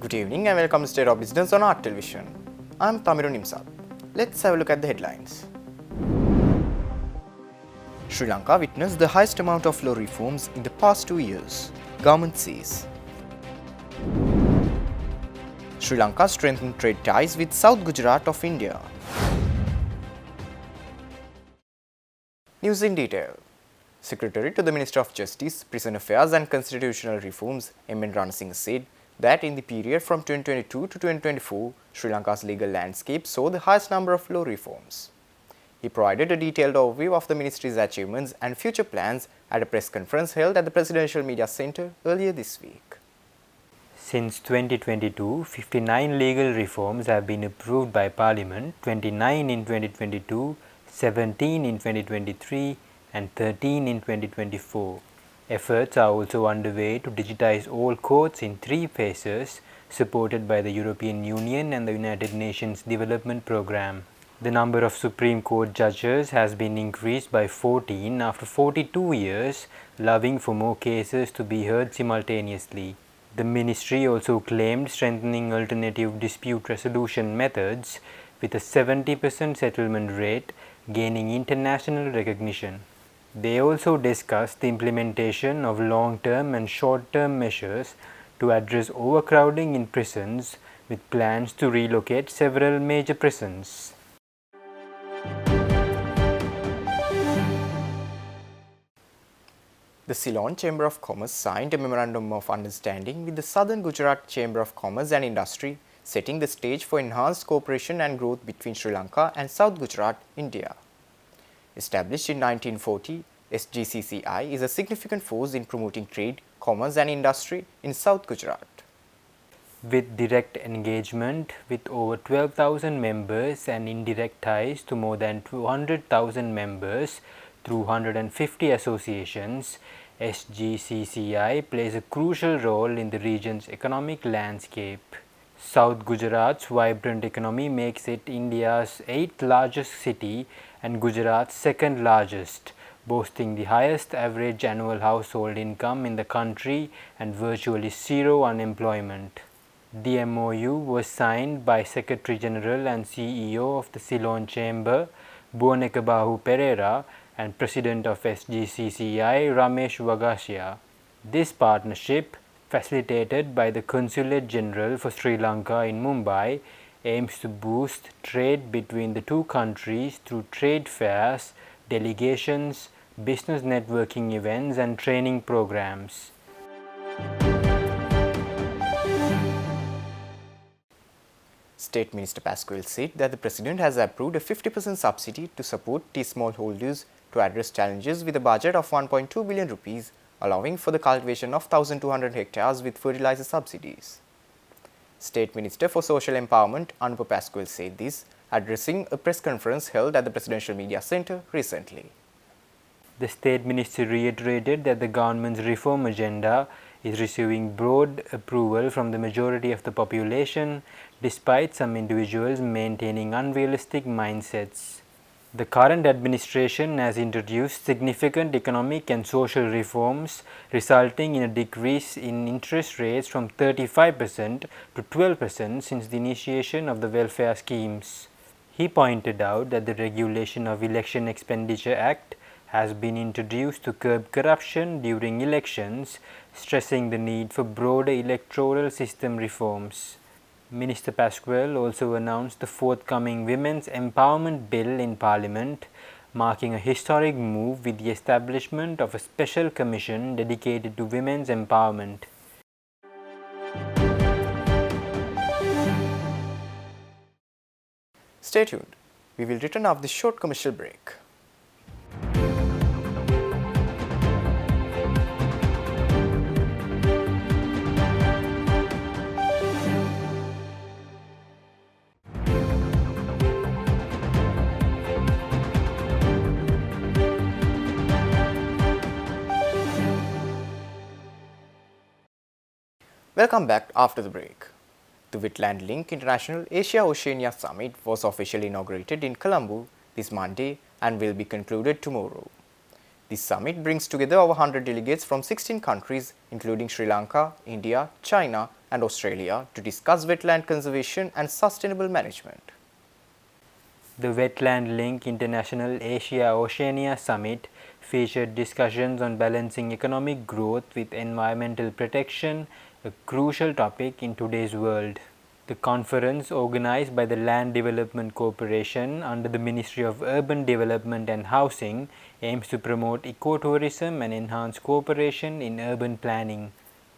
Good evening and welcome to State of Business on Art Television. I'm Tamiru Nimsat. Let's have a look at the headlines. Sri Lanka witnessed the highest amount of law reforms in the past 2 years, government says. Sri Lanka strengthened trade ties with South Gujarat of India. News in detail. Secretary to the Minister of Justice, Prison Affairs and Constitutional Reforms, M.N. Ranasinghe said that in the period from 2022 to 2024, Sri Lanka's legal landscape saw the highest number of law reforms. He provided a detailed overview of the ministry's achievements and future plans at a press conference held at the Presidential Media Centre earlier this week. Since 2022, 59 legal reforms have been approved by Parliament, 29 in 2022, 17 in 2023 and 13 in 2024. Efforts are also underway to digitize all courts in 3 phases, supported by the European Union and the United Nations Development Programme. The number of Supreme Court judges has been increased by 14 after 42 years, allowing for more cases to be heard simultaneously. The ministry also claimed strengthening alternative dispute resolution methods with a 70% settlement rate, gaining international recognition. They also discussed the implementation of long-term and short-term measures to address overcrowding in prisons, with plans to relocate several major prisons. The Ceylon Chamber of Commerce signed a Memorandum of Understanding with the Southern Gujarat Chamber of Commerce and Industry, setting the stage for enhanced cooperation and growth between Sri Lanka and South Gujarat, India. Established in 1940, SGCCI is a significant force in promoting trade, commerce and industry in South Gujarat. With direct engagement with over 12,000 members and indirect ties to more than 200,000 members through 150 associations, SGCCI plays a crucial role in the region's economic landscape. South Gujarat's vibrant economy makes it India's 8th largest city and Gujarat's 2nd largest, boasting the highest average annual household income in the country and virtually zero unemployment. The MOU was signed by Secretary General and CEO of the Ceylon Chamber, Buonekabahu Pereira, and President of SGCCI, Ramesh Wagasia. This partnership, facilitated by the Consulate General for Sri Lanka in Mumbai, aims to boost trade between the two countries through trade fairs, delegations, business networking events and training programs. State Minister Pasquale said that the President has approved a 50% subsidy to support tea smallholders to address challenges with a budget of 1.2 billion rupees, allowing for the cultivation of 1,200 hectares with fertilizer subsidies. State Minister for Social Empowerment Anupa Pasquale said this, addressing a press conference held at the Presidential Media Centre recently. The State Minister reiterated that the government's reform agenda is receiving broad approval from the majority of the population, despite some individuals maintaining unrealistic mindsets. The current administration has introduced significant economic and social reforms, resulting in a decrease in interest rates from 35% to 12% since the initiation of the welfare schemes. He pointed out that the Regulation of Election Expenditure Act has been introduced to curb corruption during elections, stressing the need for broader electoral system reforms. Minister Pasquale also announced the forthcoming Women's Empowerment Bill in Parliament, marking a historic move with the establishment of a special commission dedicated to women's empowerment. Stay tuned. We will return after this short commercial break. Welcome back after the break. The Wetland Link International Asia-Oceania Summit was officially inaugurated in Colombo this Monday and will be concluded tomorrow. This summit brings together over 100 delegates from 16 countries including Sri Lanka, India, China and Australia to discuss wetland conservation and sustainable management. The Wetland Link International Asia-Oceania Summit featured discussions on balancing economic growth with environmental protection, a crucial topic in today's world. The conference, organized by the Land Development Corporation under the Ministry of Urban Development and Housing, aims to promote ecotourism and enhance cooperation in urban planning.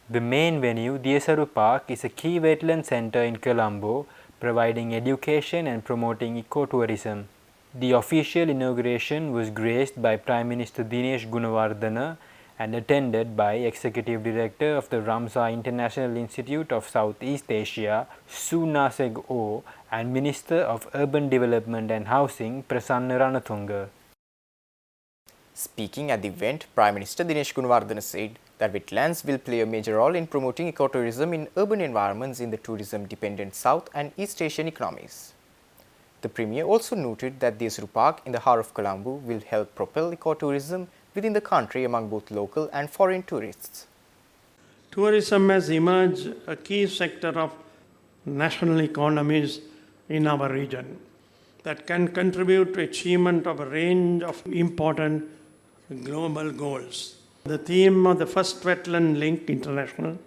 The main venue, Desaru Park, is a key wetland centre in Colombo, providing education and promoting ecotourism. The official inauguration was graced by Prime Minister Dinesh Gunawardena and attended by Executive Director of the Ramsar International Institute of Southeast Asia, Su Naseg O, and Minister of Urban Development and Housing, Prasanna Ranatunga. Speaking at the event, Prime Minister Dinesh Gunawardena said that wetlands will play a major role in promoting ecotourism in urban environments in the tourism-dependent South and East Asian economies. The Premier also noted that Desaru Park in the heart of Colombo will help propel ecotourism within the country among both local and foreign tourists. Tourism has emerged a key sector of national economies in our region that can contribute to achievement of a range of important global goals. The theme of the first Wetland Link International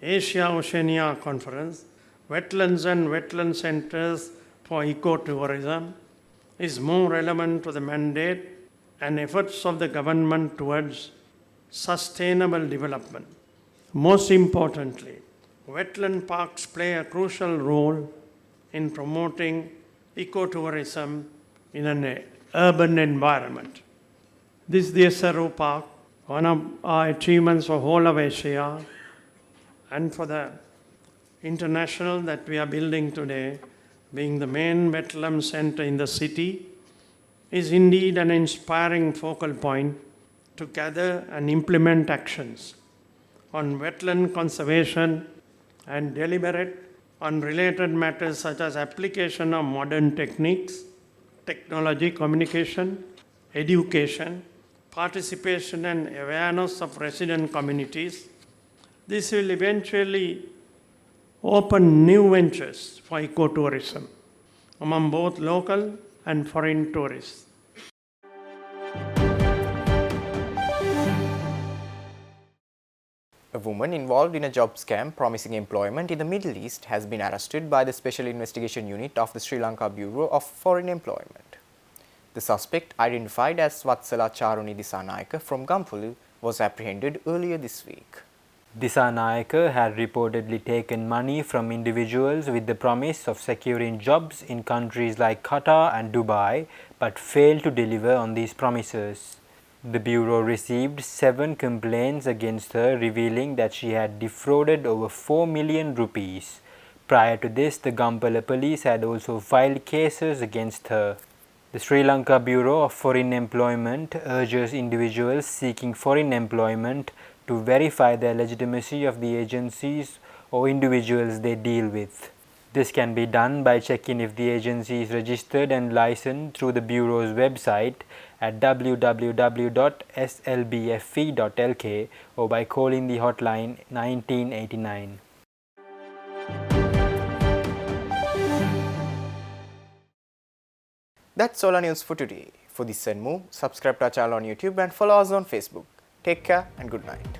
Asia-Oceania Conference, Wetlands and Wetland Centers for Ecotourism, is more relevant to the mandate and efforts of the government towards sustainable development. Most importantly, wetland parks play a crucial role in promoting ecotourism in an urban environment. This Desaru Park, one of our achievements for whole of Asia and for the international that we are building today, being the main wetland center in the city, is indeed an inspiring focal point to gather and implement actions on wetland conservation and deliberate on related matters such as application of modern techniques, technology, communication, education, participation and awareness of resident communities. This will eventually open new ventures for ecotourism among both local and foreign tourists. A woman involved in a job scam promising employment in the Middle East has been arrested by the Special Investigation Unit of the Sri Lanka Bureau of Foreign Employment. The suspect, identified as Vatsala Charuni Disanayaka from Gampulu, was apprehended earlier this week. Disanayaka had reportedly taken money from individuals with the promise of securing jobs in countries like Qatar and Dubai, but failed to deliver on these promises. The Bureau received 7 complaints against her, revealing that she had defrauded over 4 million rupees. Prior to this, the Gampala police had also filed cases against her. The Sri Lanka Bureau of Foreign Employment urges individuals seeking foreign employment to verify the legitimacy of the agencies or individuals they deal with. This can be done by checking if the agency is registered and licensed through the Bureau's website at www.slbfe.lk or by calling the hotline 1989. That's all our news for today. For this and more, subscribe to our channel on YouTube and follow us on Facebook. Take care and good night.